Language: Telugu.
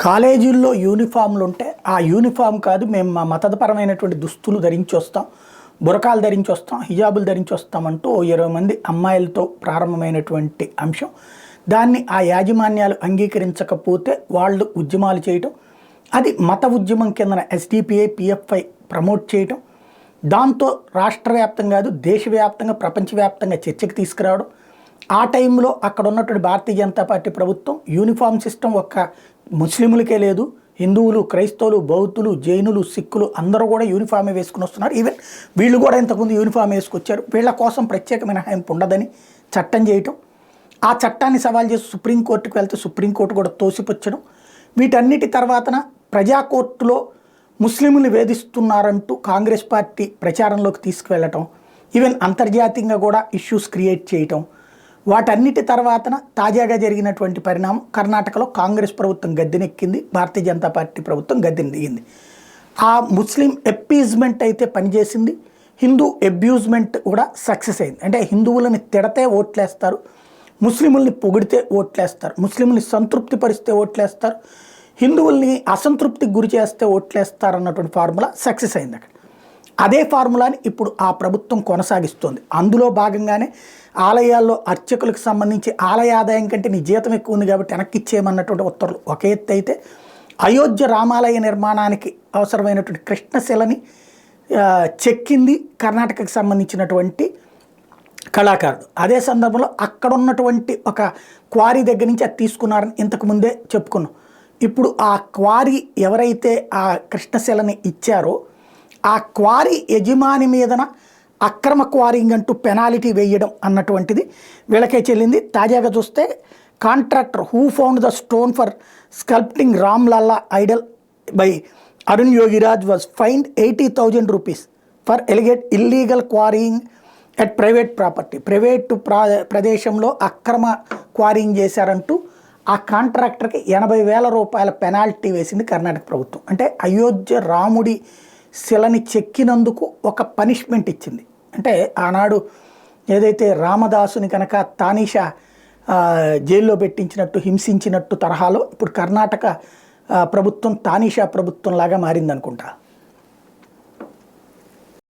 కాలేజీల్లో యూనిఫామ్లు ఉంటే ఆ యూనిఫామ్ కాదు, మేము మా మతపరమైనటువంటి దుస్తులు ధరించి వస్తాం, బురకాలు ధరించి వస్తాం, హిజాబులు ధరించి వస్తామంటూ 20 మంది అమ్మాయిలతో ప్రారంభమైనటువంటి అంశం. దాన్ని ఆ యాజమాన్యాలు అంగీకరించకపోతే వాళ్ళు ఉద్యమాలు చేయటం, అది మత ఉద్యమం కిందన ఎస్డిపిఐ పిఎఫ్ఐ ప్రమోట్ చేయటం, దాంతో రాష్ట్ర వ్యాప్తంగా కాదు దేశవ్యాప్తంగా ప్రపంచవ్యాప్తంగా చర్చకు తీసుకురావడం. ఆ టైంలో అక్కడ ఉన్నటువంటి భారతీయ జనతా పార్టీ ప్రభుత్వం యూనిఫామ్ సిస్టమ్ ఒక్క ముస్లింలకే లేదు, హిందువులు, క్రైస్తవులు, బౌద్ధులు, జైనులు, సిక్కులు అందరూ కూడా యూనిఫామే వేసుకుని వస్తున్నారు. ఈవెన్ వీళ్ళు కూడా ఇంతకుముందు యూనిఫామ్ వేసుకొచ్చారు. వీళ్ళ కోసం ప్రత్యేక మినహాయింపు ఉండదని చట్టం చేయటం, ఆ చట్టాన్ని సవాల్ చేసి సుప్రీంకోర్టుకు వెళ్తే సుప్రీంకోర్టు కూడా తోసిపుచ్చడం. వీటన్నిటి తర్వాతన ప్రజా కోర్టులో ముస్లింలు వేధిస్తున్నారంటూ కాంగ్రెస్ పార్టీ ప్రచారంలోకి తీసుకువెళ్ళటం, ఈవెన్ అంతర్జాతీయంగా కూడా ఇష్యూస్ క్రియేట్ చేయటం. వాటన్నిటి తర్వాతన తాజాగా జరిగినటువంటి పరిణామం, కర్ణాటకలో కాంగ్రెస్ ప్రభుత్వం గద్దెనెక్కింది, భారతీయ జనతా పార్టీ ప్రభుత్వం గద్దెని దిగింది. ఆ ముస్లిం ఎప్పీజ్మెంట్ అయితే పనిచేసింది, హిందూ అబ్యూజ్మెంట్ కూడా సక్సెస్ అయింది. అంటే హిందువులని తిడితే ఓట్లేస్తారు, ముస్లింలని పొగిడితే ఓట్లేస్తారు, ముస్లింని సంతృప్తి పరిస్తే ఓట్లేస్తారు, హిందువుల్ని అసంతృప్తికి గురి చేస్తే ఓట్లేస్తారు అన్నటువంటి ఫార్ములా సక్సెస్ అయింది అక్కడ. అదే ఫార్ములాని ఇప్పుడు ఆ ప్రభుత్వం కొనసాగిస్తోంది. అందులో భాగంగానే ఆలయాల్లో అర్చకులకు సంబంధించి ఆలయ ఆదాయం కంటే నీ జీతం ఎక్కువ ఉంది కాబట్టి వెనక్కి ఇచ్చేయమన్నటువంటి ఉత్తర్వులు ఒక ఎత్తు అయితే, అయోధ్య రామాలయ నిర్మాణానికి అవసరమైనటువంటి కృష్ణశిలని చెక్కింది కర్ణాటకకు సంబంధించినటువంటి కళాకారుడు. అదే సందర్భంలో అక్కడ ఉన్నటువంటి ఒక క్వారీ దగ్గర నుంచి అది తీసుకున్నారని ఇంతకుముందే చెప్పుకున్నాం. ఇప్పుడు ఆ క్వారీ ఎవరైతే ఆ కృష్ణశిలని ఇచ్చారో ఆ క్వారీ యజమాని మీదన అక్రమ క్వారింగ్ అంటూ పెనాల్టీ వేయడం అన్నటువంటిది వీళ్ళకే చెల్లింది. తాజాగా చూస్తే contractor who found the stone for sculpting Ram Lalla idol by Arun Yogiraj was fined 80,000 rupees for alleged illegal quarrying at private property. Private ప్రదేశంలో అక్రమ క్వారింగ్ చేశారంటూ ఆ కాంట్రాక్టర్కి 80,000 రూపాయల పెనాల్టీ వేసింది కర్ణాటక ప్రభుత్వం. అంటే అయోధ్య రాముడి శిలని చెక్కినందుకు ఒక పనిష్మెంట్ ఇచ్చింది. అంటే ఆనాడు ఏదైతే రామదాసుని కనుక తానీషా జైల్లో పెట్టించినట్టు హింసించినట్టు తరహాలో ఇప్పుడు కర్ణాటక ప్రభుత్వం తానీషా ప్రభుత్వం లాగా మారిందనుకుంటా.